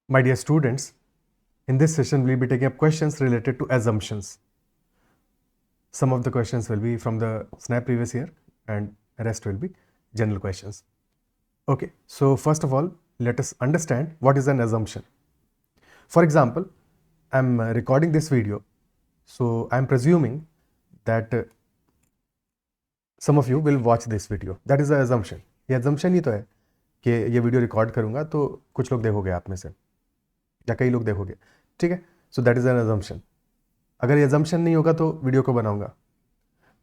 My dear students, in this session we'll be taking up questions related to assumptions. Some of the questions will be from the SNAP previous year and rest will be general questions. Okay, so first of all, let us understand what is an assumption. For example, I'm recording this video, so I'm presuming that some of you will watch this video. That is an assumption. ये assumption ही तो है कि ये video record करूँगा तो कुछ लोग देखोगे आप में से या कई लोग देखोगे, ठीक है. So that is an assumption. अगर ये अजम्पशन नहीं होगा तो वीडियो को बनाऊंगा.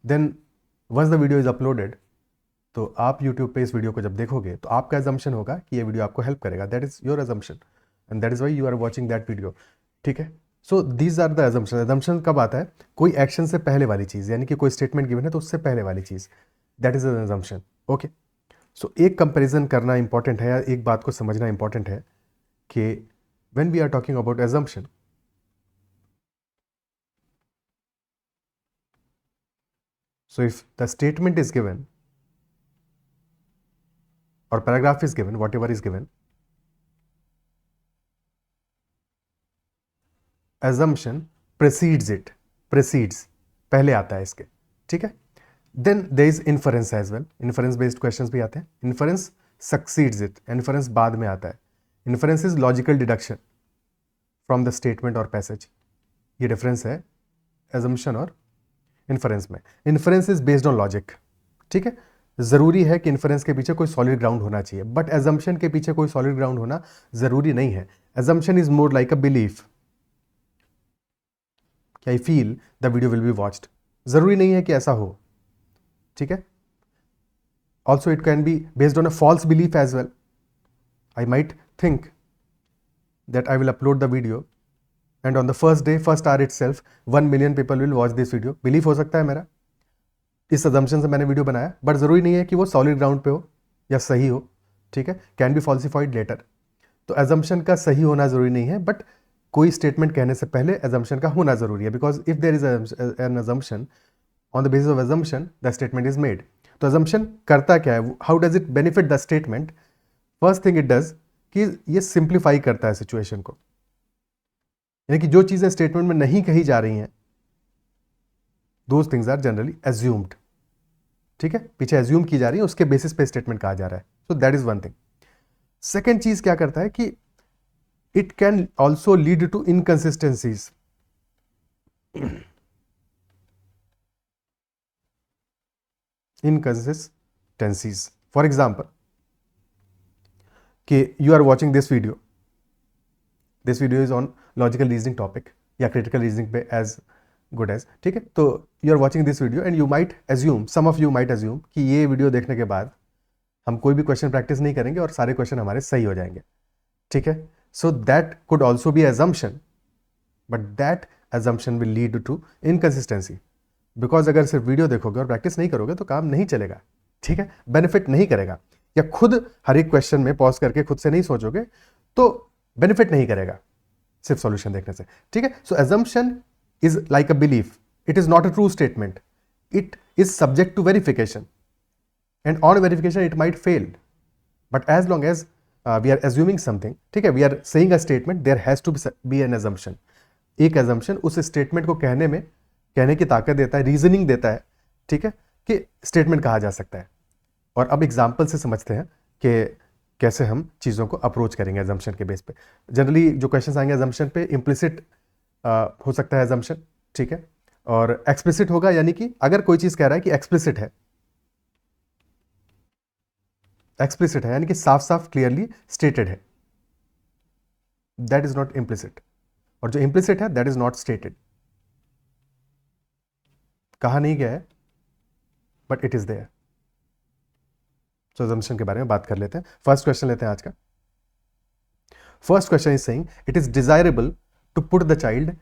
Then once the video is uploaded, तो आप यूट्यूब पे इस वीडियो को जब देखोगे तो आपका अजम्पशन होगा कि ये वीडियो आपको हेल्प करेगा. That is your assumption and that is why you are watching that video, ठीक है. So these are the assumption. Assumption कब आता है? कोई एक्शन से पहले वाली चीज़, यानी कि कोई स्टेटमेंट गिवन है तो उससे पहले वाली चीज़, that is an assumption. Okay, so एक कंपेरिजन करना इंपॉर्टेंट है या एक बात को समझना इंपॉर्टेंट है कि when we are talking about assumption, so if the statement is given or paragraph is given, whatever is given, assumption precedes it, precedes, पहले आता है इसके, ठीक है. then there is inference as well. inference based questions भी आते हैं. inference succeeds it, inference बाद में आता है. inference is logical deduction from the statement or passage. ये डिफरेंस है assumption और inference में. inference is based on logic, ठीक है. ज़रूरी है कि inference के पीछे कोई solid ground होना चाहिए, but assumption के पीछे कोई solid ground होना ज़रूरी नहीं है. assumption is more like a belief कि I feel the video will be watched. ज़रूरी नहीं है कि ऐसा हो, ठीक है. Also it can be based on a false belief as well. I might think that I will upload the video and on the first day, first hour itself, 1 million people will watch this video. Belief हो सकता है मेरा, इस assumption से मैंने video बनाया, but ज़रूरी नहीं है कि वो सॉलिड ग्राउंड पे हो या सही हो, ठीक है. Can be falsified later. तो assumption का सही होना ज़रूरी नहीं है, बट कोई स्टेटमेंट कहने से पहले assumption का होना ज़रूरी है. Because if there is an assumption, on the basis of assumption the statement is made. तो assumption करता क्या है? How does it benefit the statement? First thing it does कि ये सिंप्लीफाई करता है सिचुएशन को, यानी कि जो चीज़ें स्टेटमेंट में नहीं कही जा रही हैं, those things are generally assumed, ठीक है. पीछे एज्यूम की जा रही है, उसके बेसिस पे स्टेटमेंट कहा जा रहा है. So that is one thing. Second चीज क्या करता है कि it can also lead to inconsistencies. Inconsistencies, for example कि you are watching this video is on logical reasoning topic या क्रिटिकल रीजनिंग पे एज गुड एज, ठीक है. तो you are watching this video and you might assume, some of you might assume कि ये video देखने के बाद हम कोई भी क्वेश्चन प्रैक्टिस नहीं करेंगे और सारे क्वेश्चन हमारे सही हो जाएंगे, ठीक है. So that could also be assumption, but that assumption will lead to inconsistency. Because अगर सिर्फ वीडियो देखोगे और प्रैक्टिस नहीं करोगे तो काम नहीं चलेगा, ठीक है. बेनिफिट नहीं करेगा. या खुद हर एक क्वेश्चन में पॉज करके खुद से नहीं सोचोगे तो बेनिफिट नहीं करेगा सिर्फ सॉल्यूशन देखने से, ठीक है. सो assumption is like a belief. It is not a true statement. It is subject to verification, and on verification it might fail. But as long as we are assuming something, ठीक है, we are saying a statement, there has to be an assumption. एक assumption उस statement को कहने की ताकत देता है, रीजनिंग देता है, ठीक है, कि स्टेटमेंट कहा जा सकता है. और अब एग्जाम्पल से समझते हैं कि कैसे हम चीज़ों को अप्रोच करेंगे एजम्पशन के बेस पे. जनरली जो क्वेश्चंस आएंगे एजम्पशन पे, इम्प्लिसिट हो सकता है एजम्पशन, ठीक है, और एक्सप्लिसिट होगा, यानी कि अगर कोई चीज़ कह रहा है कि एक्सप्लिसिट है यानी कि साफ साफ क्लियरली स्टेटेड है, दैट इज नॉट इम्प्लिसिट. और जो इम्प्लिसिट है दैट इज नॉट स्टेटेड, कहा नहीं गया है बट इट इज देयर. तो assumption के बारे में बात कर लेते हैं. फर्स्ट क्वेश्चन लेते हैं आज का. First question is saying it is desirable to put the child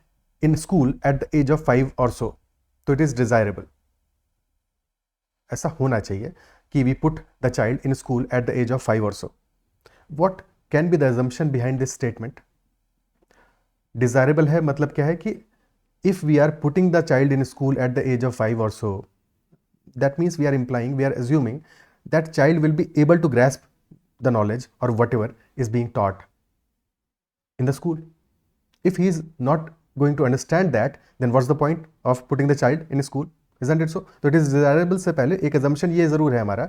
in school at the age of 5 और सो. तो इट इज डिजायरेबल, ऐसा होना चाहिए कि we put the child in school at the age of 5 और so. What can be the assumption behind this statement? Desirable है मतलब क्या है कि if we are putting the child in school at the age of 5 और so, that means we are implying, we are assuming that child will be able to grasp the knowledge or whatever is being taught. in the school. If he is not going to understand that, then what's the point of putting the child in school? Isn't it so? तो it is desirable से पहले एक assumption ये ज़रूर है हमारा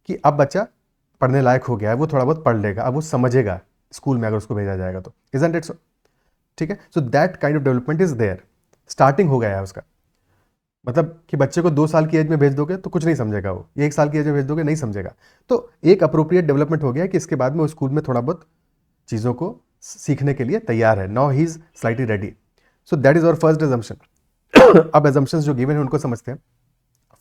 कि अब बच्चा पढ़ने लायक हो गया है, वो थोड़ा बहुत पढ़ लेगा, अब वो समझेगा स्कूल में अगर उसको भेजा जाएगा तो. Isn't it so? ठीक है. So that kind of development is there. Starting हो गया है उसका. मतलब कि बच्चे को 2 साल की एज में भेज दोगे तो कुछ नहीं समझेगा वो, 1 साल की एज में भेज दोगे नहीं समझेगा. तो एक अप्रोप्रिएट डेवलपमेंट हो गया कि इसके बाद में वो स्कूल में थोड़ा बहुत चीज़ों को सीखने के लिए तैयार है. Now he is slightly ready. So that is our first assumption. अब एजम्पशंस जो गिवन है उनको समझते हैं.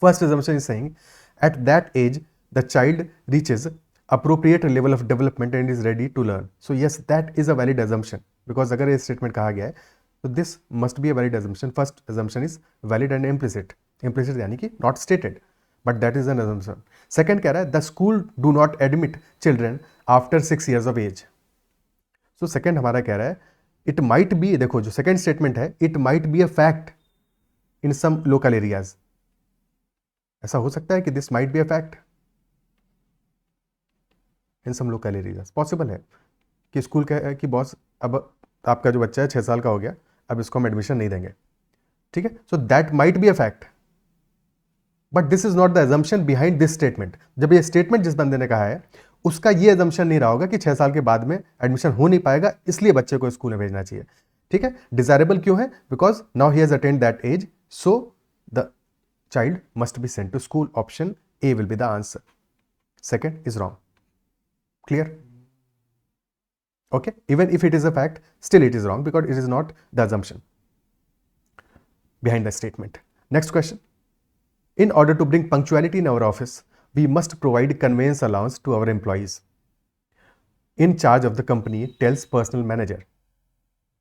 First assumption is saying at that age the child reaches appropriate level of development and is ready to learn. So yes, that is a valid assumption, because अगर ये statement कहा गया है तो this must be a valid assumption. First assumption is valid and implicit. Implicit यानी कि not stated, but that is an assumption. Second कह रहा है the school do not admit children after 6 years of age. So second हमारा कह रहा है it might be, देखो जो second statement है, it might be a fact in some local areas. ऐसा हो सकता है कि this might be a fact in some local areas. Possible है कि स्कूल कहे कि बॉस अब आपका जो बच्चा है 6 साल का हो गया, अब इसको हम एडमिशन नहीं देंगे. ठीक है. So that might be a fact, but this is not the assumption behind this statement. जब ये स्टेटमेंट जिस बंदे ने कहा है उसका ये एजम्पशन नहीं रहा होगा कि 6 साल के बाद में एडमिशन हो नहीं पाएगा, इसलिए बच्चे को स्कूल में भेजना चाहिए. ठीक है. डिजायरेबल क्यों है? Because now he has attend that age, so the child must be sent to school. Option A will be the answer. Second is wrong. Clear? Okay. Even if it is a fact, still it is wrong because it is not the assumption behind the statement. Next question. In order to bring punctuality in our office, we must provide conveyance allowance to our employees. In charge of the company tells personal manager.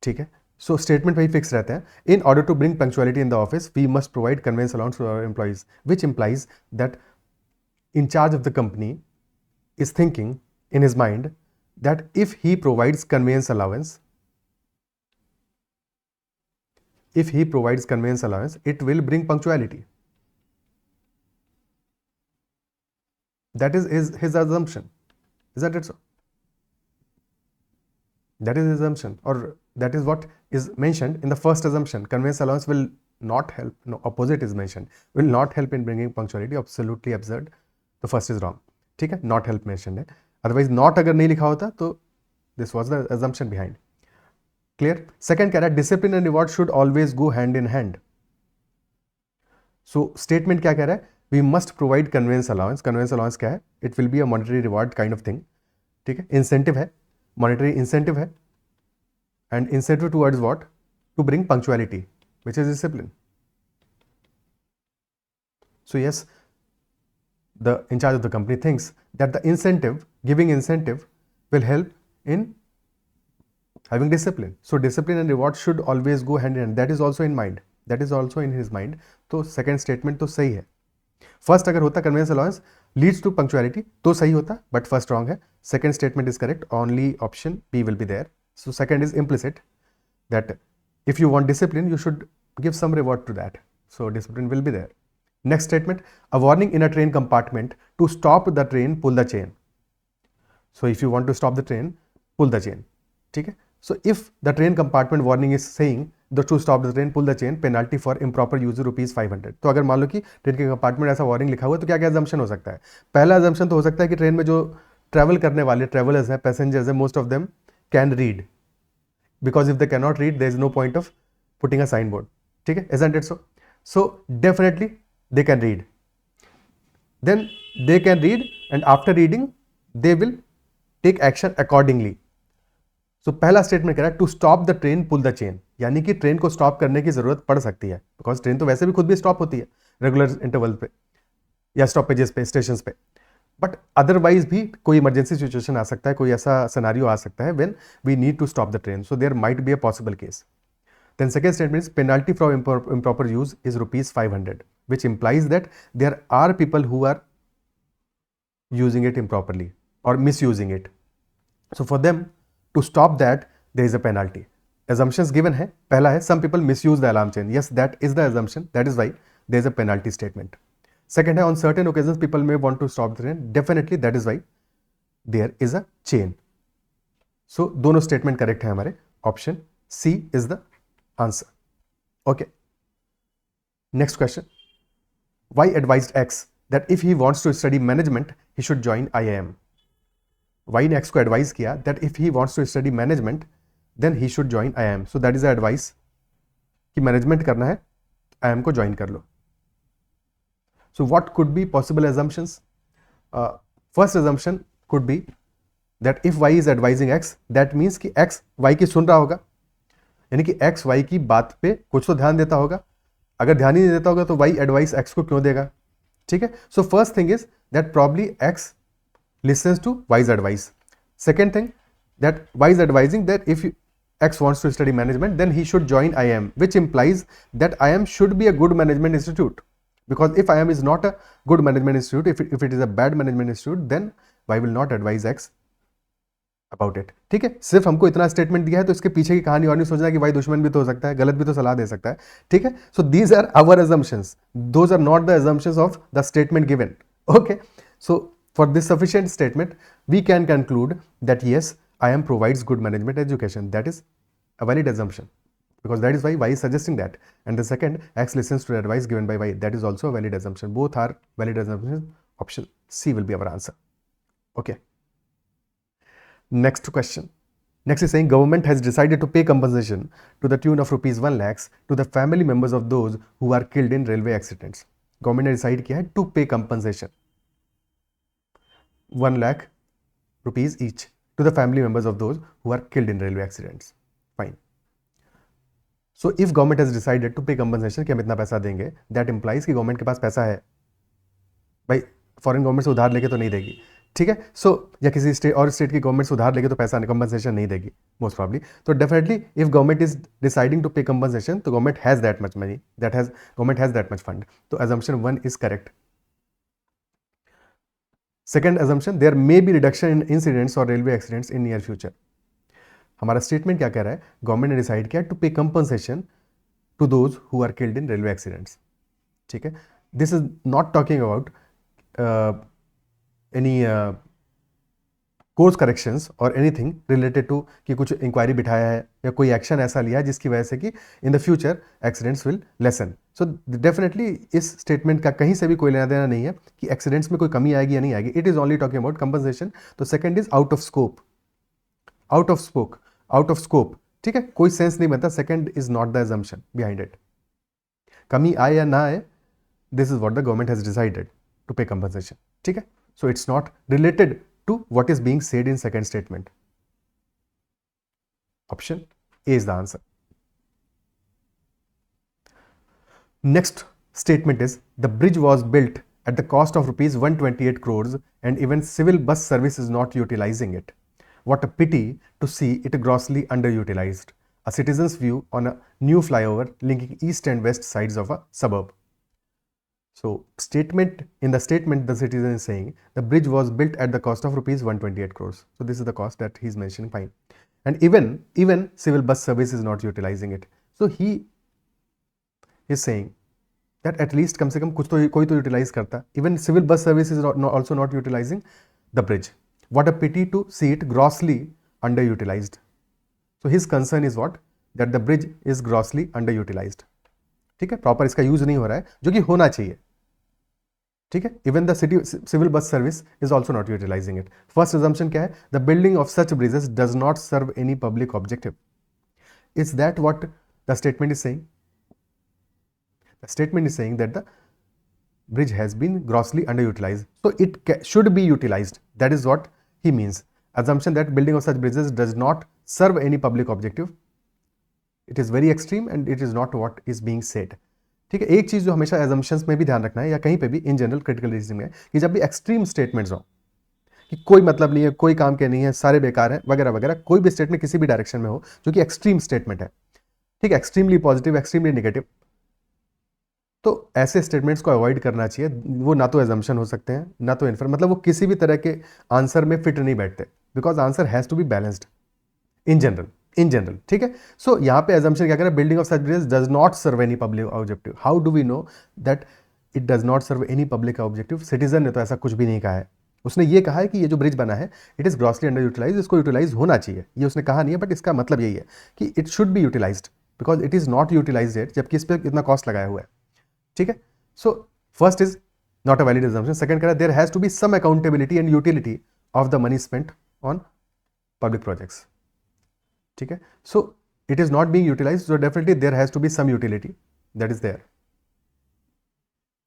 ठीक है. So statement वही fix रहता है. In order to bring punctuality in the office, we must provide conveyance allowance to our employees, which implies that in charge of the company is thinking in his mind that if he provides conveyance allowance, it will bring punctuality. That is his assumption. Isn't it so? That is his assumption, or that is what is mentioned in the first assumption. Conveyance allowance will not help. No, opposite is mentioned. Will not help in bringing punctuality. Absolutely absurd. The first is wrong. ठीक है. Not help mentioned है. Otherwise not अगर नहीं लिखा होता तो this was the assumption behind. Clear. Second कह रहा है discipline and reward should always go hand in hand. So statement क्या कह रहा है? We must provide conveyance allowance. Conveyance allowance क्या है? It will be a monetary reward kind of thing. ठीक है. इंसेंटिव है, मॉनिटरी इंसेंटिव है, and incentive towards what? To bring punctuality, which is discipline. So yes, the in charge of the company thinks that the incentive, giving incentive will help in having discipline. So discipline and reward should always go hand in hand. That is also in mind. That is also in his mind. तो second statement तो सही है. First अगर होता conveyance allowance leads to punctuality तो सही होता, but first wrong है. Second statement is correct. Only option B will be there. So second is implicit, that if you want discipline you should give some reward to that. So discipline will be there. Next statement, a warning in a train compartment to stop the train, pull the chain. So if you want to stop the train, pull the chain. ठीक है. So if the train compartment warning is saying to stop the train, pull the chain, penalty for improper use ₹500. तो अगर मान लो कि train के compartment ऐसा warning लिखा हुआ है तो क्या क्या assumption हो सकता है? पहला assumption तो हो सकता है कि ट्रेन में जो ट्रैवल करने वाले ट्रेवलर्स हैं, पैसेंजर्स हैं, most of them can read, because if they cannot read there is no point of putting a signboard. ठीक है. Isn't it so? So definitely they can read. Then they can read, and after reading they will take action accordingly. So पहला statement कह रहा है to stop the train, pull the chain, यानी कि train को stop करने की जरूरत पड़ सकती है, बिकॉज ट्रेन तो वैसे भी खुद भी स्टॉप होती है रेगुलर इंटरवल पे या स्टॉपेजेस पे, स्टेशन पे. बट अदरवाइज भी कोई इमरजेंसी सिचुएशन आ सकता है, कोई ऐसा सिनारियो आ सकता है when we need to stop the train. So there might be a possible case. Then second statement is penalty for improper use is ₹500, which implies that there are people who are using it improperly or misusing it. So for them to stop that, there is a penalty. Assumptions given है. पहला है some people misuse the alarm chain. Yes, that is the assumption. That is why there is a penalty statement. Second है on certain occasions people may want to stop the train. Definitely that is why there is a chain. सो दोनों statement correct है हमारे, option C is the answer. Okay, next question, Y advised X that if he wants to study management he should join IIM। Y ने X को advice किया that if he wants to study management then he should join IIM। So that is the advice कि management करना है IIM को ज्वाइन कर लो। So what could be possible assumptions? First assumption could be that if y is advising x, that means कि x y की सुन रहा होगा, यानी कि x y की बात पे कुछ तो ध्यान देता होगा। अगर ध्यान ही नहीं देता होगा तो y एडवाइस x को क्यों देगा? ठीक है, so first thing is that probably x listens to y's advice. Second thing, that y is advising that if x wants to study management, then he should join IIM, which implies that IIM should be a good management institute. Because if IIM is not a good management institute, if it is a bad management institute, then y will not advise x about it. ठीक है, सिर्फ हमको इतना statement दिया है तो इसके पीछे की कहानी और नहीं सोचना कि भाई दुश्मन भी तो हो सकता है, गलत भी तो सलाह दे सकता है। ठीक है, so these are our assumptions, those are not the assumptions of the statement given. Okay, so for this sufficient statement we can conclude that yes, IIM provides good management education. That is a valid assumption, because that is why y is suggesting that. And the second, x listens to the advice given by y, that is also a valid assumption. Both are valid assumptions. Option C will be our answer. Okay, next question. Next is saying government has decided to pay compensation to the tune of rupees 1 lakhs to the family members of those who are killed in railway accidents. Government ने decide किया है to pay compensation 1 lakh rupees each to the family members of those who are killed in railway accidents. Fine. So if government has decided to pay compensation कि हम इतना पैसा देंगे, that implies कि government के पास पैसा है। भाई फॉरेन गवर्नमेंट से उधार लेके तो नहीं देगी, ठीक है। सो या किसी स्टेट और स्टेट की गवर्नमेंट से उधार लेके तो पैसा कंपनसेशन नहीं देगी मोस्ट प्रॉब्ली। तो definitely if government is deciding to pay compensation तो government has that much money, government has that much fund. तो assumption 1 is correct. Second assumption, there may be reduction in incidents और railway accidents in near future. हमारा statement क्या कह रहा है, government ने decide किया to pay compensation to those who are killed in railway accidents. ठीक है, this is not talking about any course corrections or anything related to कि कुछ इंक्वायरी बिठाया है या कोई एक्शन ऐसा लिया है जिसकी वजह से कि in the future accidents will lesson. So definitely इस स्टेटमेंट का कहीं से भी कोई लेना देना नहीं है कि एक्सीडेंट्स में कोई कमी आएगी या नहीं आएगी। It is only talking about compensation. तो second is out of scope, out of scope. ठीक है, कोई सेंस नहीं बनता। Second is not the assumption behind it. कमी आए या ना आए, this is what the government has decided to pay compensation. ठीक है, so it's not related to what is being said in second statement. Option A is the answer. Next statement is the bridge was built at the cost of rupees 128 crores and even civil bus service is not utilizing it. What a pity to see it grossly underutilized. A citizen's view on a new flyover linking east and west sides of a suburb. So in the statement the citizen is saying the bridge was built at the cost of rupees 128 crores. So this is the cost that he's mentioning, fine. And even civil bus service is not utilizing it. So he is saying that at least कम से कम कुछ तो कोई तो utilize करता। Even civil bus service is also not utilizing the bridge. What a pity to see it grossly underutilized. So his concern is what? That the bridge is grossly underutilized. ठीक है, proper इसका use नहीं हो रहा है जो कि होना चाहिए। ठीक है, even the civil bus service is also not utilizing it. First assumption क्या है, the building of such bridges does not serve any public objective. Is that what the statement is saying? The statement is saying that the bridge has been grossly underutilized, so it should be utilized. That is what he means. Assumption that building of such bridges does not serve any public objective. It is very extreme and it is not what is being said. ठीक है, एक चीज जो हमेशा assumptions में भी ध्यान रखना है या कहीं पे भी इन जनरल क्रिटिकल रीजनिंग में कि जब भी एक्सट्रीम स्टेटमेंट्स हो कि कोई मतलब नहीं है, कोई काम के नहीं है, सारे बेकार हैं वगैरह वगैरह, कोई भी स्टेटमेंट किसी भी डायरेक्शन में हो जो कि एक्सट्रीम स्टेटमेंट है, ठीक है, एक्सट्रीमली पॉजिटिव, एक्सट्रीमली नेगेटिव, तो ऐसे स्टेटमेंट्स को अवॉइड करना चाहिए। वो ना तो एजम्पशन हो सकते हैं ना तो इन्फर, मतलब वो किसी भी तरह के आंसर में फिट नहीं बैठते, because answer has to be balanced in general. ठीक है, सो यहाँ पे एजम्पशन क्या करें, building of such bridges does not serve any public objective. How do we know that it does not serve any public objective? Citizen ने तो ऐसा कुछ भी नहीं कहा है, उसने ये कहा है कि ये जो ब्रिज बना है it is grossly under utilize, इसको यूटिलाइज होना चाहिए, ये उसने कहा नहीं है, बट इसका मतलब यही है कि it should be utilized because it is not utilized yet, जबकि इस पर इतना कॉस्ट लगाया हुआ है। ठीक है, so first is not a valid assumption। Second कह रहा है there has to be some accountability and utility of the money spent on public projects. ठीक है, सो it is not being utilized, so definitely there has to be some utility that is there.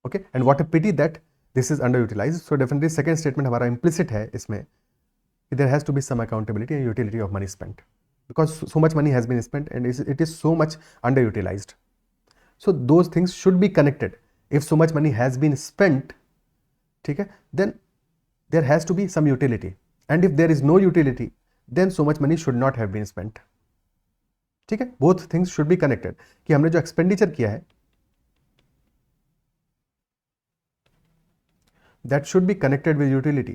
Okay, and what a pity that this is underutilized, so definitely second statement हमारा implicit है इसमें कि there has to be some accountability and utility of money spent because so much money has been spent and it is so much underutilized, so those things should be connected. If so much money has been spent, ठीक है, then there has to be some utility, and if there is no utility then so much money should not have been spent. ठीक है, both things should be connected कि हमने जो expenditure किया है that should be connected with utility,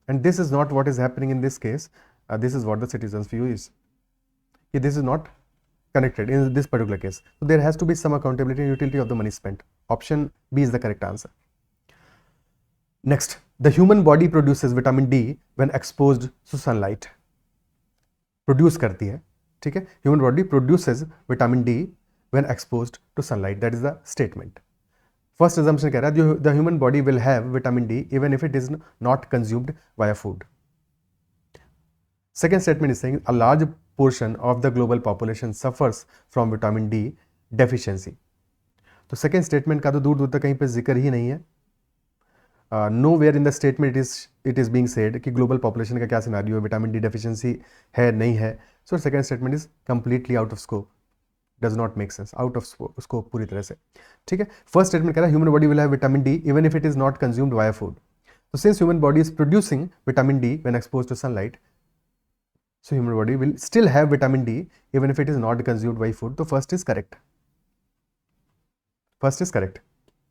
and this is not what is happening in this case, this is what the citizens view is कि this is not connected in this particular case, so there has to be some accountability and utility of the money spent. Option B is the correct answer. Next, the human body produces vitamin D when exposed to sunlight. Produce करती है, ठीक है, human body produces vitamin D when exposed to sunlight, that is the statement. First assumption कह रहा है the human body will have vitamin D even if it is not consumed by food. Second statement is saying a large portion of the global population suffers from vitamin D deficiency. तो second statement का तो दूर दूर तक कहीं पर जिक्र ही नहीं है। nowhere in the statement it is being said कि ग्लोबल पॉपुलेशन का क्या सिनारियो है, विटामिन डी डेफिशिएंसी है नहीं है। So second statement is completely out of scope, does not make sense, out of scope पूरी तरह से। ठीक है, फर्स्ट स्टेटमेंट कह रहा है human body will have vitamin D even if it is not consumed by food. तो since human body is producing vitamin D when exposed to sunlight, so human body will still have vitamin D even if it is not consumed by food. तो first is correct, first is correct.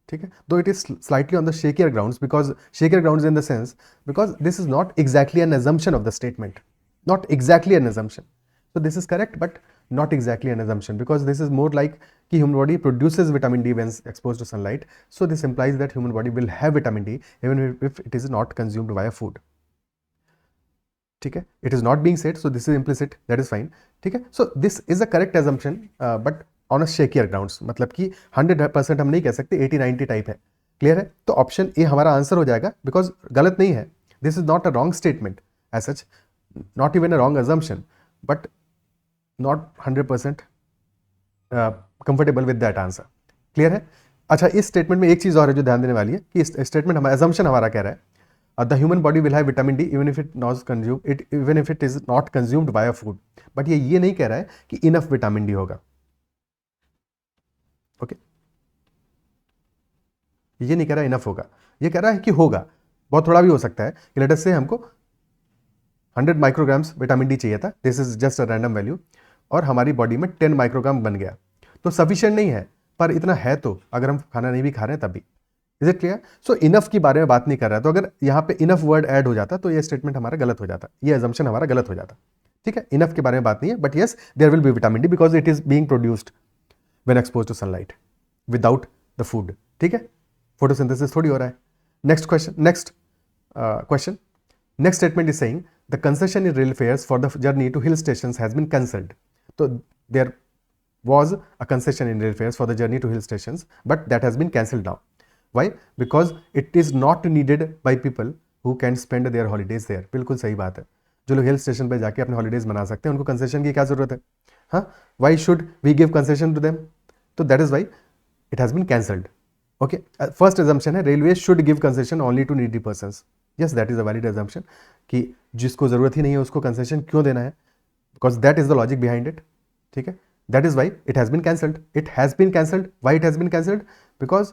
ठीक है, though it is slightly on the shakier grounds, because shakier grounds in the sense because this is not exactly an assumption of the statement, not exactly an assumption. So this is correct but not exactly an assumption because this is more like कि human body produces vitamin D when exposed to sunlight. So this implies that human body will have vitamin D even if it is not consumed via food. ठीक है, it is not being said, so this is implicit, that is fine. ठीक है, so this is a correct assumption but on a shakier grounds, मतलब कि 100% हम नहीं कह सकते, 80-90 टाइप है। क्लियर है, तो ऑप्शन ए हमारा आंसर हो जाएगा बिकॉज गलत नहीं है, this is not a wrong statement as such, not even a wrong assumption but not 100% comfortable with that answer. Clear है। अच्छा, इस स्टेटमेंट में एक चीज़ और है जो ध्यान देने वाली है कि इस स्टेटमेंट हमारा एजम्पशन हमारा कह रहा है the human body will have vitamin D even if it is not consumed by a food, but ये नहीं कह रहा है कि enough vitamin D होगा। ओके, ये नहीं कह रहा enough होगा, ये कह रहा है कि होगा, बहुत थोड़ा भी हो सकता है कि लेट अस से हमको 100 माइक्रोग्राम्स विटामिन डी चाहिए था, this is just a random value, और हमारी बॉडी में 10 माइक्रोग्राम बन गया, तो सफिशिएंट नहीं है पर इतना है, तो अगर हम खाना नहीं भी खा रहे हैं तब भी। Is it clear? So enough के बारे में बात नहीं कर रहा है, तो अगर यहाँ पे इनफ वर्ड ऐड हो जाता तो ये स्टेटमेंट हमारा गलत हो जाता, ये एजम्पशन हमारा गलत हो जाता। ठीक है, इनफ के बारे में बात नहीं है, but yes there will be vitamin D because it is being produced when exposed to sunlight without the food. ठीक है, फोटोसिंथेसिस थोड़ी हो रहा है। Next question, next statement is saying the concession in rail fares for the journey to hill stations has been cancelled. तो there was a concession in rail fares for the journey to hill stations, but that has been cancelled now. Why? Because it is not needed by people who can spend their holidays there. बिल्कुल सही बात है, जो लोग hill station पर जाके अपने holidays मना सकते हैं उनको कंसेशन की क्या जरूरत है? हाँ, why should we give concession to them? तो that is why it has been cancelled. Okay, first assumption है railway should give concession only to needy persons. Yes, that is a valid assumption कि जिसको जरूरत ही नहीं है उसको concession क्यों देना है, because that is the logic behind it. ठीक है, that is why it has been cancelled. It has been cancelled. Why it has been cancelled? Because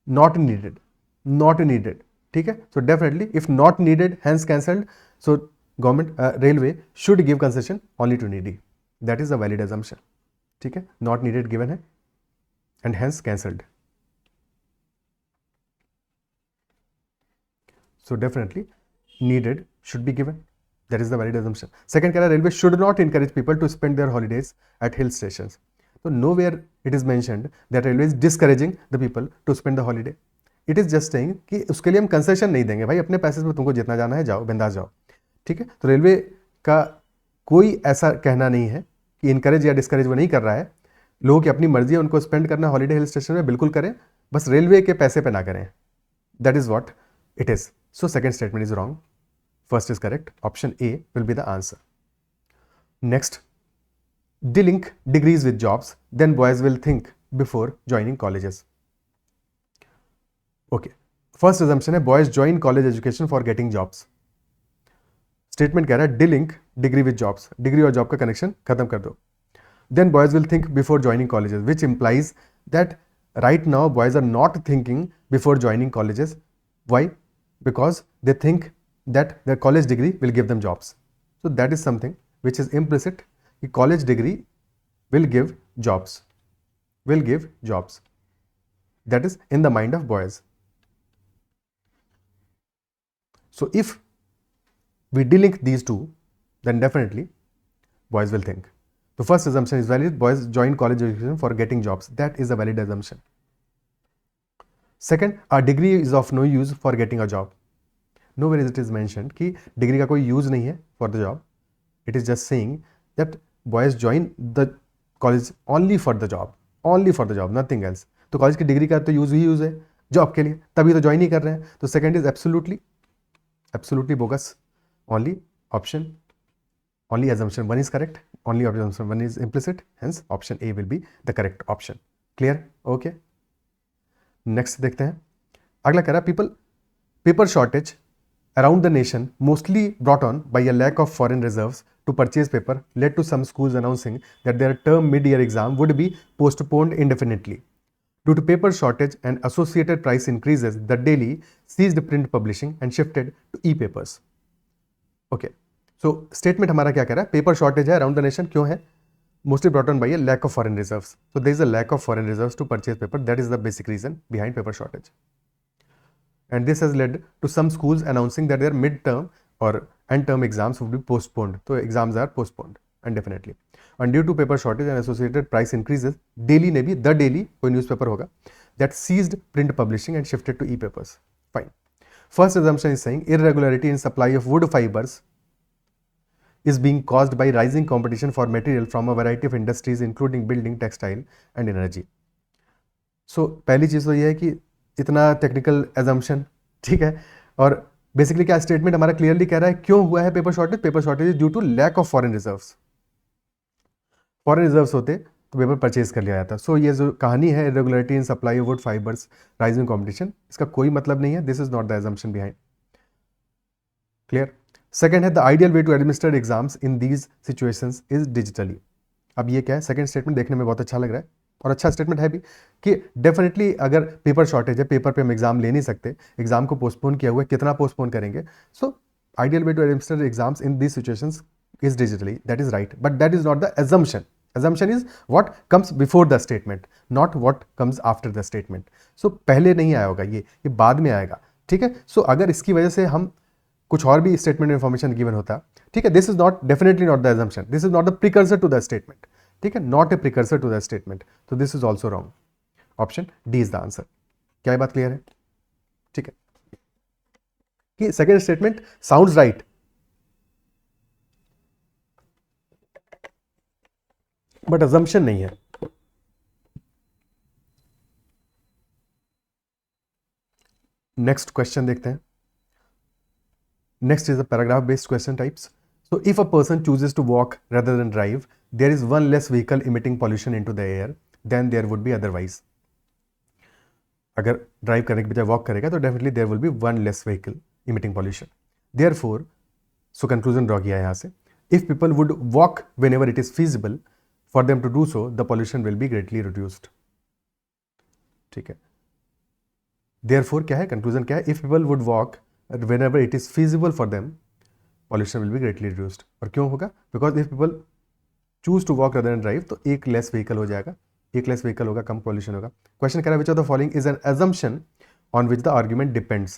not needed, not needed. ठीक है, so definitely if not needed hence cancelled, so government railway should give concession only to needy. That is a valid assumption. ठीक है, not needed given है and hence cancelled. So definitely needed should be given. That is the valid assumption. Second कह रहा है railway should not encourage people to spend their holidays at hill stations. So nowhere it is mentioned that railway is discouraging the people to spend the holiday. It is just saying कि उसके लिए हम concession नहीं देंगे, भाई अपने पैसे पे तुमको जितना जाना है जाओ, बिंदास जाओ, ठीक है। तो रेलवे का कोई ऐसा कहना नहीं है कि इनकरेज या डिस्करेज वो नहीं कर रहा है, लोगों की अपनी मर्जी है, उनको स्पेंड करना हॉलीडे हिल स्टेशन में बिल्कुल करें, बस रेलवे के पैसे पे ना करें, that is what it is. So second statement is wrong, first is correct, option A will be the answer. Next, de-link degrees with jobs, then boys will think before joining colleges. Okay, first assumption है boys join college education for getting jobs. Statement कह रहा है de-link degree with jobs, degree और job का connection खत्म कर दो. Then boys will think before joining colleges, which implies that right now boys are not thinking before joining colleges. Why? Because they think that their college degree will give them jobs. So that is something which is implicit. College degree will give jobs, that is in the mind of boys. So if we delink these two, then definitely boys will think. The first assumption is valid, boys join college education for getting jobs, that is a valid assumption. Second, our degree is of no use for getting a job. Nowhere it is mentioned कि degree का कोई use नहीं है for the job. It is just saying that boys join the college only for the job, nothing else. तो college की degree का तो use ही use है जॉब के लिए, तभी तो ज्वाइन ही कर रहे हैं. तो second is absolutely bogus. Only assumption 1 is correct, only assumption 1 is implicit, hence option A will be the correct option. Clear? Okay. Next देखते हैं. अगला कह रहा है paper shortage around the nation, mostly brought on by a lack of foreign reserves to purchase paper, led to some schools announcing that their term mid-year exam would be postponed indefinitely. Due to paper shortage and associated price increases, the Daily ceased print publishing and shifted to e-papers. Okay, so statement हमारा क्या कह रहा है? Paper shortage है around the nation, क्यों है? Mostly brought on by a lack of foreign reserves. So there is a lack of foreign reserves to purchase paper. That is the basic reason behind paper shortage. And this has led to some schools announcing that their mid-term or end-term exams would be postponed. So exams are postponed indefinitely. And due to paper shortage and associated price increases, Daily ने भी, The Daily कोई newspaper होगा, that ceased print publishing and shifted to e-papers. Fine. First assumption is saying irregularity in supply of wood fibers is being caused by rising competition for material from a variety of industries including building, textile and energy. So पहली चीज़ तो ये है कि इतना technical assumption, ठीक है. और basically क्या स्टेटमेंट हमारा क्लियरली कह रहा है क्यों हुआ है paper shortage? Paper shortage is due to lack of foreign reserves. Foreign reserves होते तो पेपर परचेज कर लिया जाता. सो ये जो कहानी है irregularity in supply of wood fibres, rising competition, इसका कोई मतलब नहीं है. This is not the assumption behind. Clear. Second है the ideal way to administer exams in these situations is digitally. अब ये क्या है? सेकेंड स्टेटमेंट देखने में बहुत अच्छा लग रहा है और अच्छा स्टेटमेंट है भी कि डेफिनेटली अगर पेपर शॉर्टेज है, पेपर पे हम एग्जाम ले नहीं सकते, एग्जाम को पोस्टपोन किया हुआ है, कितना पोस्टपोन करेंगे? So ideal way to administer exams in these situations is digitally, that is right, but that is not the assumption. Assumption is what comes before the statement, not what comes after the statement. So पहले नहीं आया होगा, ये बाद में आएगा, ठीक है. सो अगर इसकी वजह से हम कुछ और भी स्टेटमेंट इन्फॉर्मेशन गिवन होता, ठीक है, this is not, definitely not the assumption, this is not the precursor to the statement, ठीक है, not a precursor to the statement. तो this is also wrong. Option D is the answer. क्या ये बात clear है? ठीक है कि second statement sounds right, but assumption नहीं है. नेक्स्ट क्वेश्चन देखते हैं. Next is the paragraph based question types. So if a person chooses to walk rather than drive, there is one less vehicle emitting pollution into the air than there would be otherwise. अगर drive करने के बजाय walk करेगा तो definitely there will be one less vehicle emitting pollution. Therefore, so conclusion draw किया है यहाँ से, if people would walk whenever it is feasible for them to do so, the pollution will be greatly reduced. ठीक है. Therefore क्या है? Conclusion क्या है? If people would walk whenever it is feasible for them, pollution will be greatly reduced. और क्यों होगा? Because if people choose to walk rather than drive, तो एक लेस व्हीकल हो जाएगा, एक लेस व्हीकल होगा, कम पॉल्यूशन होगा. क्वेश्चन कह रहा है which of the following is an assumption on which the argument depends.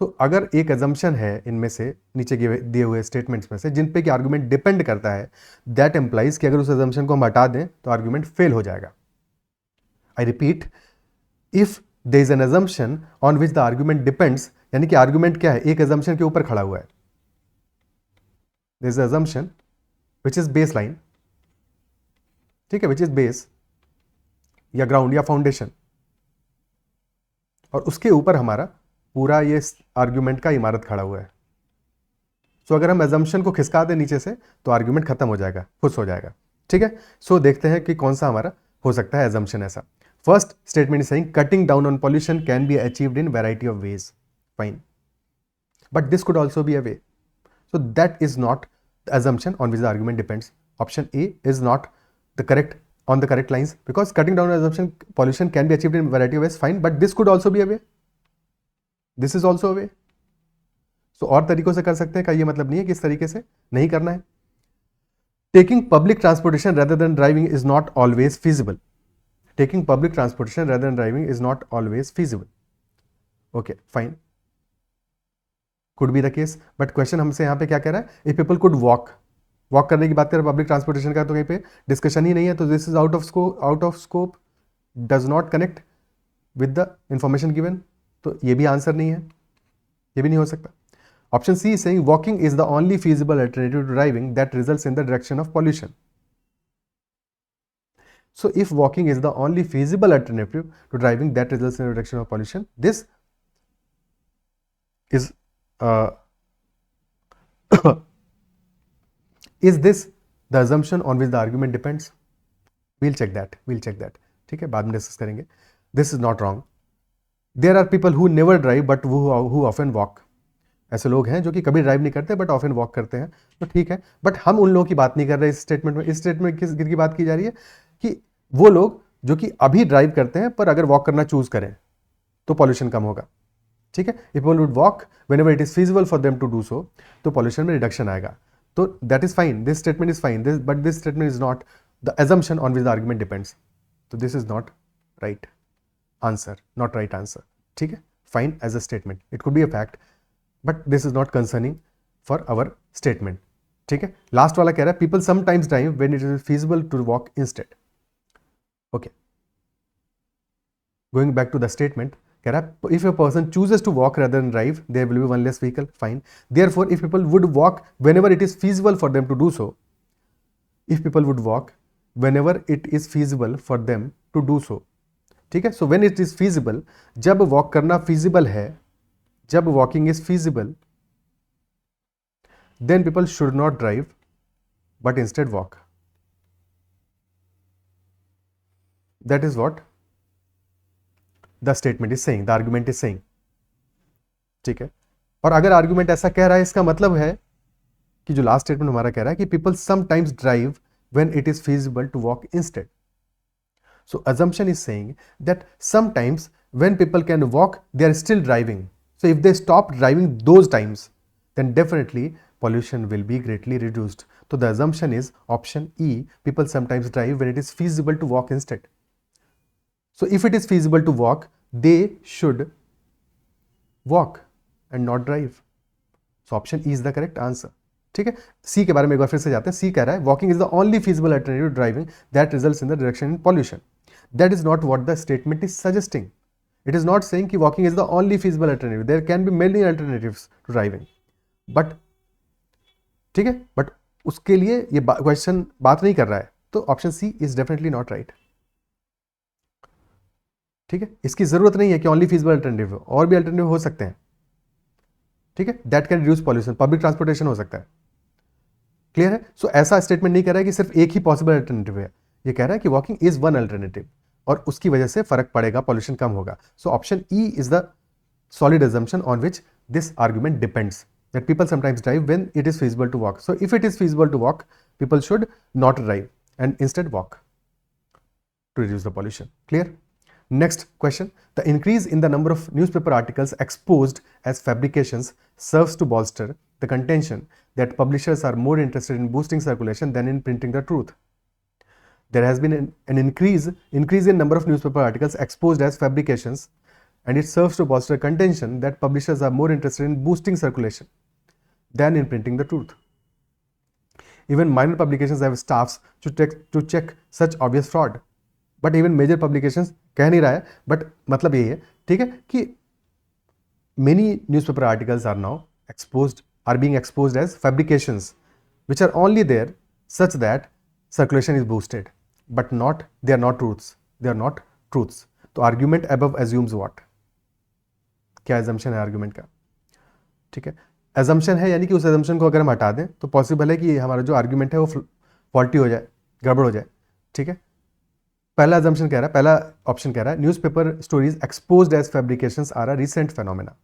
So अगर एक अजम्पशन है इनमें से, नीचे दिए हुए स्टेटमेंट्स में से, जिन पे कि आर्ग्यूमेंट डिपेंड करता है, दैट एम्प्लाइज कि अगर उस अजम्पशन को हम हटा दें तो आर्ग्यूमेंट फेल हो जाएगा. I repeat, if there is an assumption on which the argument depends, यानी कि आर्ग्यूमेंट क्या है, एक assumption के ऊपर खड़ा हुआ है. There is assumption which is base line, ठीक है, विच इज बेस या ग्राउंड या फाउंडेशन, और उसके ऊपर हमारा पूरा ये आर्ग्यूमेंट का इमारत खड़ा हुआ है. सो अगर हम assumption को खिसका दें नीचे से तो आर्ग्यूमेंट खत्म हो जाएगा, खुश हो जाएगा. ठीक है, सो देखते हैं कि कौन सा हमारा हो सकता है assumption ऐसा. First statement is saying cutting down on pollution can be achieved in variety of ways. Fine, but this could also be a way. So that is not the assumption on which the argument depends. Option A is not the correct on the correct lines, because cutting down on assumption pollution can be achieved in variety of ways, fine, but this could also be a way. This is also a way. So और तरीकों से कर सकते हैं का ये मतलब नहीं है कि इस तरीके से नहीं करना है. Taking public transportation rather than driving is not always feasible. Taking public transportation rather than driving is not always feasible. Okay, fine. Could be the case, but question हमसे यहाँ पे क्या कह रहा है, if people could walk करने की बात करें पब्लिक ट्रांसपोर्टेशन का, तो कहीं पे डिस्कशन ही नहीं है, तो this is out of scope, does not connect with the information given, तो ये भी आंसर नहीं है, ये भी नहीं हो सकता. Option C is saying walking is the only feasible alternative to driving that results in the direction of pollution. So if walking is the only feasible alternative to driving that results in a reduction of pollution, this is is this the assumption on which the argument depends? We'll check that. ठीक है, बाद में discuss करेंगे. This is not wrong. There are people who never drive but who often walk. ऐसे लोग हैं जो कि कभी ड्राइव नहीं करते बट ऑफन वॉक करते हैं, तो ठीक है, बट हम उन लोगों की बात नहीं कर रहे इस स्टेटमेंट में. इस स्टेटमेंट में किसकी बात की जा रही है कि वो लोग जो कि अभी ड्राइव करते हैं पर अगर वॉक करना चूज करें तो पॉल्यूशन कम होगा. ठीक है, if people would walk whenever it is feasible for them to do so, तो पॉल्यूशन में रिडक्शन आएगा. तो that is fine, this statement is fine, but this statement is not the assumption on which the argument depends. तो this is not right answer, not right answer. ठीक है, fine as a statement, it could be a fact, but this is not concerning for our statement. ठीक है, last वाला कह रहा है people sometimes drive when it is feasible to walk instead. Okay, going back to the statement, कह रहा है if a person chooses to walk rather than drive there will be one less vehicle. Fine, therefore if people would walk whenever it is feasible for them to do so, if people would walk whenever it is feasible for them to do so. ठीक है, so when it is feasible, जब walk करना feasible है, जब walking is feasible, then people should not drive but instead walk. That is what the statement is saying, the argument is saying. ठीक है, और अगर आर्ग्यूमेंट ऐसा कह रहा है इसका मतलब है कि जो लास्ट स्टेटमेंट हमारा कह रहा है कि people sometimes drive when it is feasible to walk instead. So assumption is saying that sometimes when people can walk they are still driving. So if they stop driving those times, then definitely pollution will be greatly reduced. So the assumption is option E, people sometimes drive when it is feasible to walk instead. So if it is feasible to walk, they should walk and not drive. So option E is the correct answer. ठीक है, सी के बारे में एक बार फिर से जाते हैं. सी कह रहा है walking is the only feasible alternative driving that results in the reduction in pollution. That is not what the statement is suggesting. It is not saying कि walking is the only feasible alternative. There can be many alternatives to driving, but ठीक है, but उसके लिए ये question बात नहीं कर रहा है, तो option C is definitely not right. ठीक है, इसकी जरूरत नहीं है कि ओनली फीजिबल अल्टरनेटिव, और भी अल्टरनेटिव हो सकते हैं. ठीक है, that can reduce pollution, public transportation हो सकता है. क्लियर है? सो ऐसा स्टेटमेंट नहीं कह रहा है कि सिर्फ एक ही पॉसिबल अल्टरनेटिव है, ये कह रहा है कि वॉकिंग इज वन अल्टरनेटिव और उसकी वजह से फर्क पड़ेगा, पॉल्यूशन कम होगा. So option E is the solid assumption on which this argument depends, that people sometimes drive when it is feasible to walk. So if it is feasible to walk, people should not drive and instead walk to reduce the pollution. Clear? Next question, the increase in the number of newspaper articles exposed as fabrications serves to bolster the contention that publishers are more interested in boosting circulation than in printing the truth. There has been an increase in number of newspaper articles exposed as fabrications, and it serves to bolster contention that publishers are more interested in boosting circulation than in printing the truth. Even minor publications have staffs to check such obvious fraud. But even major publications कह नहीं रहा है, but मतलब यही है, ठीक है, कि many newspaper articles are now being exposed as fabrications which are only there such that circulation is boosted, but they are not truths. तो argument above assumes what? क्या assumption है argument का? ठीक है, assumption है यानी कि उस assumption को अगर हम हटा दें तो पॉसिबल है कि हमारा जो argument है वो फॉल्टी हो जाए, गड़बड़ हो जाए, ठीक है। पहला assumption कह रहा है, पहला ऑप्शन कह रहा है newspaper stories exposed as fabrications are a recent phenomena.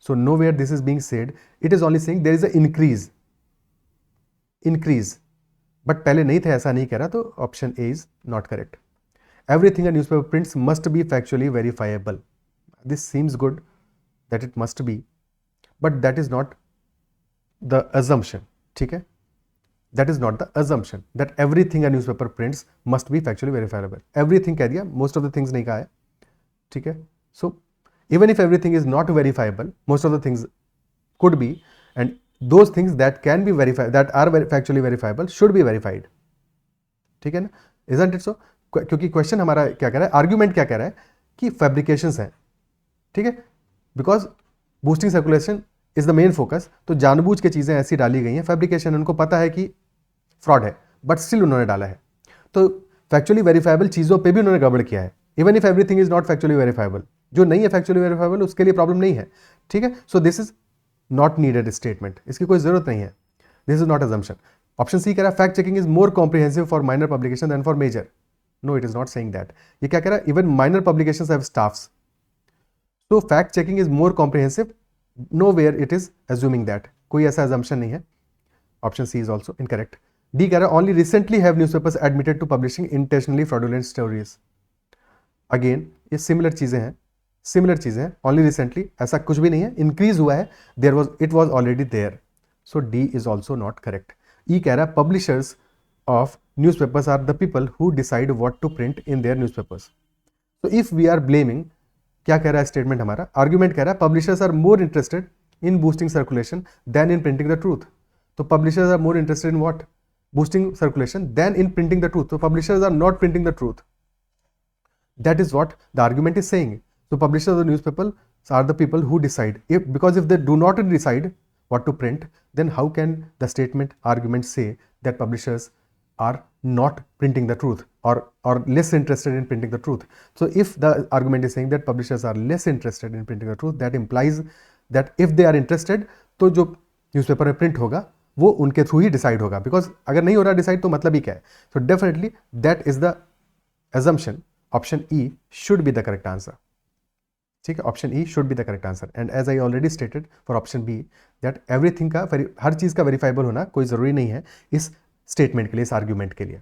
So nowhere this is being said. It is only saying there is a increase. But पहले नहीं था, ऐसा नहीं कह रहा, तो option A is not correct. Everything a newspaper prints must be factually verifiable. This seems good that it must be, but that is not the assumption. ठीक है, that is not the assumption that everything a newspaper prints must be factually verifiable. Everything कह दिया, most of the things नहीं कहा है, ठीक है. So even if everything is not verifiable, most of the things could be, and those things that can be verified, that are factually verifiable, should be verified. ठीक है ना, isn't it so? क्योंकि question हमारा क्या कह रहा है, argument क्या कह रहा है कि फैब्रिकेशंस हैं, ठीक है, because boosting circulation is the main focus. तो जानबूझ के चीज़ें ऐसी डाली गई हैं, फैब्रिकेशन, उनको पता है कि फ्रॉड है, बट स्टिल उन्होंने डाला है. तो फैक्चुअली वेरीफाइबल चीज़ों पे भी उन्होंने गड़बड़ किया है. Even if everything is not factually verifiable, जो नहीं है फैक्चुअली वेरीफाइबल उसके लिए प्रॉब्लम नहीं है, ठीक है. So this is not needed statement, इसकी कोई जरूरत नहीं है. This is not assumption. Option C कह रहा है fact checking is more comprehensive for minor publication than for major. No, it is not saying that. ये क्या कह रहा है, even minor publications have staffs, so fact checking is more comprehensive. Nowhere it is assuming that, कोई ऐसा assumption नहीं है. Option C is also incorrect. D कह रहा है only recently have newspapers admitted to publishing intentionally fraudulent stories. Again ये similar चीजें हैं, ओनली रिसेंटली ऐसा कुछ भी नहीं है, इंक्रीज हुआ है, it was already there. So D is also not correct. E कह रहा है publishers of newspapers are the people who decide what to print in their newspapers. So if we are blaming, क्या कह रहा है statement हमारा, argument कह रहा है publishers are more interested in boosting circulation than in printing the truth. तो publishers are more interested in what, boosting circulation, than in printing the truth. So publishers are not printing the truth. That is what the argument is saying. So publishers of the newspaper are the people who decide. Because if they do not decide what to print, then how can the statement argument say that publishers are not printing the truth or less interested in printing the truth? So if the argument is saying that publishers are less interested in printing the truth, that implies that if they are interested, तो जो newspaper में print होगा वो उनके through ही decide होगा. Because अगर नहीं हो रहा डिसाइड तो मतलब ही क्या है. So definitely that is the assumption. Option E should be the correct answer. ठीक है, option E should be the correct answer. And as I already stated for option B that everything का, हर चीज़ का वेरीफाइबल होना कोई ज़रूरी नहीं है इस स्टेटमेंट के लिए, इस आर्ग्यूमेंट के लिए.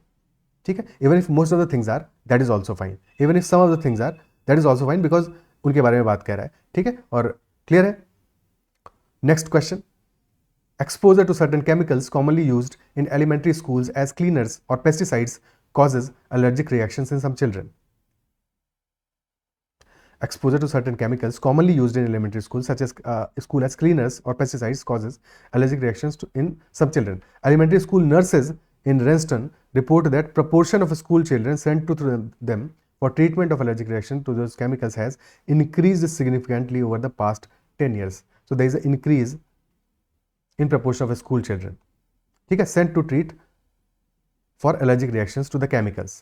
ठीक है, even if most of the things are, that is also fine. Even if some of the things are, that is also fine, because उनके बारे में बात कर रहा है. ठीक है, और क्लियर है. Next question. Exposure to certain chemicals commonly used in elementary schools as cleaners or pesticides causes allergic reactions in some children. Exposure to certain chemicals commonly used in elementary schools such as cleaners or pesticides causes allergic reactions in some children. Elementary school nurses in Renston report that proportion of school children sent to them for treatment of allergic reaction to those chemicals has increased significantly over the past 10 years. So there is an increase in proportion of school children, ठीक है, sent to treat for allergic reactions to the chemicals.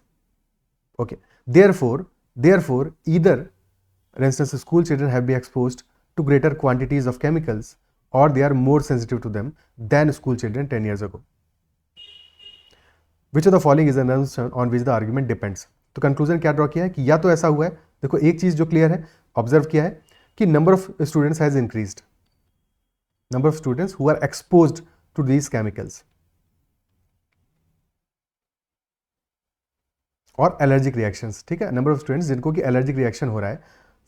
Okay, therefore either instance school children have been exposed to greater quantities of chemicals or they are more sensitive to them than school children 10 years ago. Which of the following is an assumption on which the argument depends? तो conclusion क्या draw किया है कि या तो ऐसा हुआ है, देखो एक चीज जो क्लियर है, ऑब्जर्व किया है कि number of students has increased, number of students who are exposed to these chemicals और allergic reactions. ठीक है, number of students जिनको कि allergic reaction हो रहा है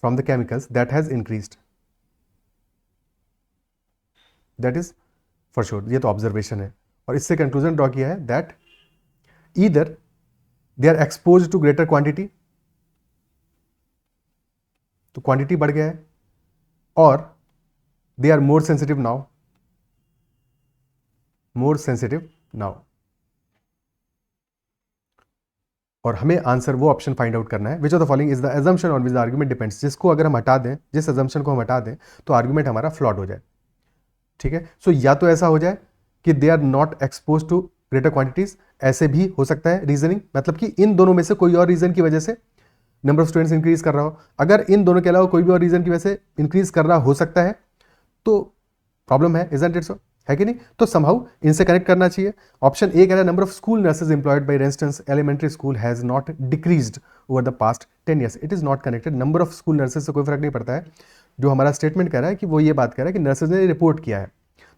from the chemicals, that has increased. That is for sure. ये तो observation है, और इससे conclusion draw किया है that either they are exposed to greater quantity, तो quantity बढ़ गया है, और they are more sensitive now, और हमें आंसर वो ऑप्शन फाइंड आउट करना है which of the following is the assumption on which the argument depends, जिसको अगर हम हटा दें, जिस अजम्पशन को हम हटा दें तो आर्ग्यूमेंट हमारा फ्लॉड हो जाए। ठीक है, सो या तो ऐसा हो जाए कि they are not expose to greater quantities, ऐसे भी हो सकता है रीजनिंग, मतलब कि इन दोनों में से कोई और रीजन की वजह से नंबर ऑफ स्टूडेंट्स इंक्रीज कर रहा हो। अगर इन दोनों के अलावा कोई भी और रीजन की वजह से इंक्रीज कर रहा हो सकता है तो प्रॉब्लम है, इजंट इट सो, है कि नहीं? तो समहाउ इनसे कनेक्ट करना चाहिए। ऑप्शन ए कह रहा है number of school nurses employed by residence elementary school has not decreased over the past 10 years। It is not connected. Number of school nurses से कोई फर्क नहीं पड़ता है। जो हमारा स्टेटमेंट कह रहा है कि वो ये बात कह रहा है कि नर्सेज ने रिपोर्ट किया है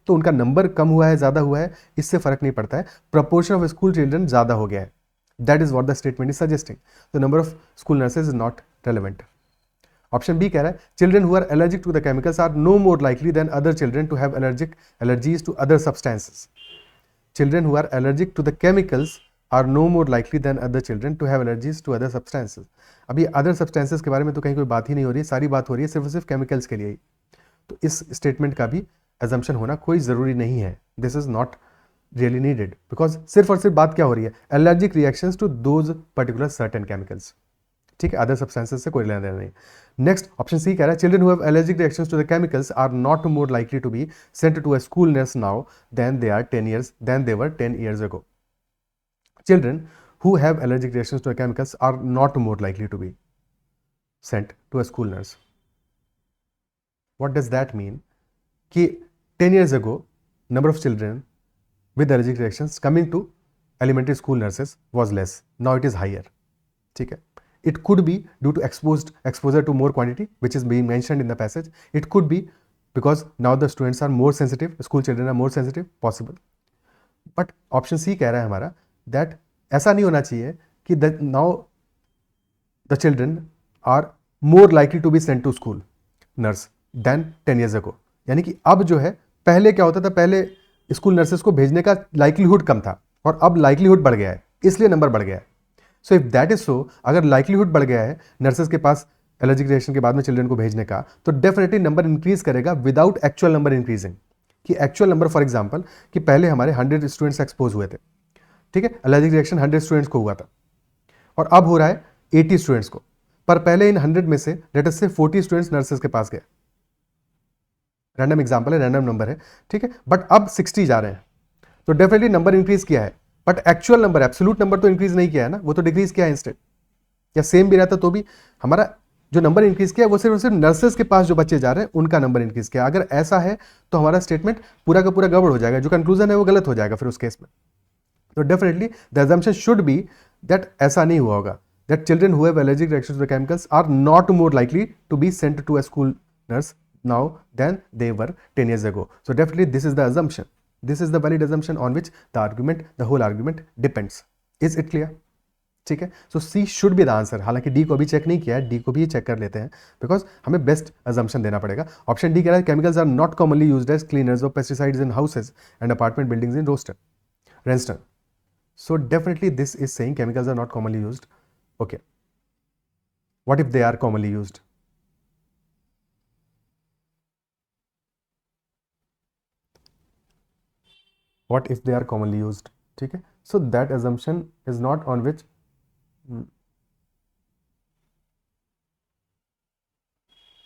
तो उनका नंबर कम हुआ है, ज्यादा हुआ है, इससे फर्क नहीं पड़ता है। प्रपोर्शन ऑफ स्कूल चिल्ड्रन ज्यादा हो गया है, that is what the statement is suggesting. The number of school nurses is not relevant. Option B कह रहा है children who are allergic to the chemicals are no more likely than other children to have allergies to other substances. Children who are allergic to the chemicals are no more likely than other children to have allergies to other substances. अभी other substances के बारे में तो कहीं कोई बात ही नहीं हो रही है, सारी बात हो रही है सिर्फ और सिर्फ केमिकल्स के लिए ही। तो इस स्टेटमेंट का भी एजम्पशन होना कोई ज़रूरी नहीं है। This is not really needed because सिर्फ और सिर्फ बात क्या हो रही है, allergic reactions to those particular certain chemicals. ठीक है, अदर सब्सटेंसेस से कोई लेना देना नहीं। नेक्स्ट ऑप्शन सी कह रहा है children who have allergic reactions to the chemicals are not more likely to be sent to a school nurse now than they were 10 years ago। Children who have allergic reactions to chemicals are not more likely to be sent to a school nurse। What does that mean? कि 10 years ago number of children with allergic reactions coming to elementary school nurses was less, now it is higher। ठीक है, it could be due to exposure to more quantity which is being mentioned in the passage, it could be because now the students are more sensitive, school children are more sensitive, possible। But option C कह रहा है हमारा that ऐसा नहीं होना चाहिए कि now the children are more likely to be sent to school nurse than 10 years ago। यानी कि अब जो है, पहले क्या होता था, पहले स्कूल नर्सेस को भेजने का लाइकलीहुड कम था और अब लाइकलीहुड बढ़ गया है, इसलिए नंबर बढ़ गया है। So if that is so, अगर लाइकलीहुड बढ़ गया है नर्सेस के पास एलर्जिक रिएक्शन के बाद में चिल्ड्रन को भेजने का, तो डेफिनेटली नंबर इंक्रीज करेगा विदाउट एक्चुअल नंबर इंक्रीजिंग। कि एक्चुअल नंबर फॉर एग्जांपल कि पहले हमारे 100 स्टूडेंट्स एक्सपोज हुए थे, ठीक है, एलर्जिक रिएक्शन 100 स्टूडेंट्स को हुआ था और अब हो रहा है 80 स्टूडेंट्स को, पर पहले इन 100 में से लेट अस से 40 स्टूडेंट्स नर्सेस के पास गए, रैंडम एग्जांपल है, रैंडम नंबर है, ठीक है, बट अब 60 जा रहे हैं, तो डेफिनेटली नंबर इंक्रीज किया है, but actual number, absolute number तो इंक्रीज नहीं किया है ना, वो तो डिक्रीज किया है इंस्टेड, या सेम भी रहता तो भी हमारा जो नंबर इंक्रीज किया वो सिर्फ और सिर्फ नर्सेस के पास जो बच्चे जा रहे हैं उनका नंबर इंक्रीज किया। अगर ऐसा है तो हमारा स्टेटमेंट पूरा का पूरा गड़बड़ हो जाएगा, जो कंक्लूजन है वो गलत हो जाएगा फिर उस केस में। तो definitely the assumption should be that ऐसा नहीं हुआ होगा, that children who have allergic reactions to the chemicals are not more likely to be sent to a school nurse now than they were 10 years ago। So definitely this is the assumption, this is the valid assumption on which the whole argument depends। Is it clear? ठीक है, सो सी should be the answer. हालांकि D को अभी check नहीं किया है, D को भी चेक कर लेते हैं बिकॉज हमें बेस्ट अजम्पशन देना पड़ेगा। ऑप्शन डी कह रहा है chemicals are not commonly used as cleaners of pesticides in houses and apartment buildings in Renston. So definitely this is saying chemicals are not commonly used. Okay, what if they are commonly used? What if they are commonly used? ठीक है, so that assumption is not on which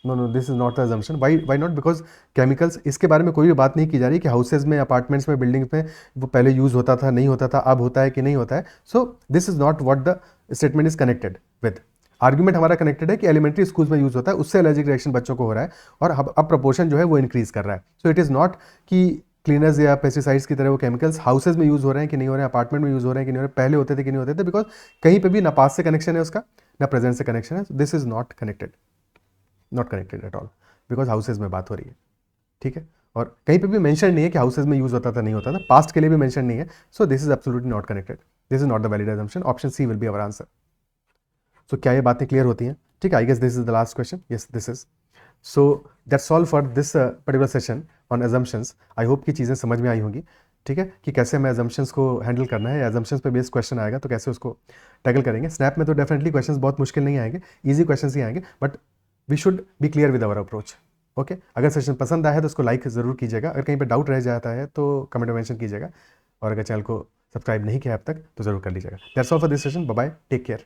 no this is not the assumption। why not? because chemicals, इसके बारे में कोई भी बात नहीं की जा रही कि हाउसेज में, अपार्टमेंट्स में, बिल्डिंग्स में वो पहले यूज होता था, नहीं होता था, अब होता है कि नहीं होता है। So this is not what the statement is connected with. Argument हमारा कनेक्टेड है कि एलिमेंट्री स्कूल्स में यूज होता है, उससे एलर्जिक रिएक्शन बच्चों को हो रहा है और अब प्रपोर्शन जो है वो इंक्रीज कर रहा है। सो इट इज नॉट कि क्लीनर्स या पेस्टिसाइड्स की तरह वो केमिकल्स हाउसेज में यूज हो रहे हैं कि नहीं हो रहे हैं, अपार्टमेंट में यूज हो रहे हैं कि नहीं हो रहे हैं, पहले होते थे कि नहीं होते थे, बिकॉज कहीं पे भी ना पास से कनेक्शन है उसका, ना प्रेजेंट से कनेक्शन है। This is not connected at all, because houses में बात हो रही है। ठीक है, और कहीं पे भी मेंशन नहीं है कि हाउसेज में यूज होता था, नहीं होता था, पास्ट के लिए भी मेंशन नहीं है। So this is absolutely not connected, this is not the valid assumption. Option C will be our answer. So क्या ये बातें क्लियर होती हैं? ठीक है, I guess this is the last question. Yes this is. So that's all for this particular session on assumptions. I hope कि चीज़ें समझ में आई होंगी। ठीक है, कि कैसे हमें एजम्पशंस को हैंडल करना है, या एजम्पशंस पे बेस्ड क्वेश्चन आएगा तो कैसे उसको टैकल करेंगे। स्नैप में तो डेफिनेटली क्वेश्चंस बहुत मुश्किल नहीं आएंगे, ईजी क्वेश्चंस ही आएंगे, but we should be clear with our approach. Okay, अगर सेशन पसंद आया है तो उसको लाइक ज़रूर कीजिएगा, अगर कहीं पर डाउट रह जाता है तो कमेंट में मेंशन कीजिएगा, और अगर चैनल को सब्सक्राइब नहीं किया अब तक तो ज़रूर कर लीजिएगा। That's all for this session, bye bye, take care.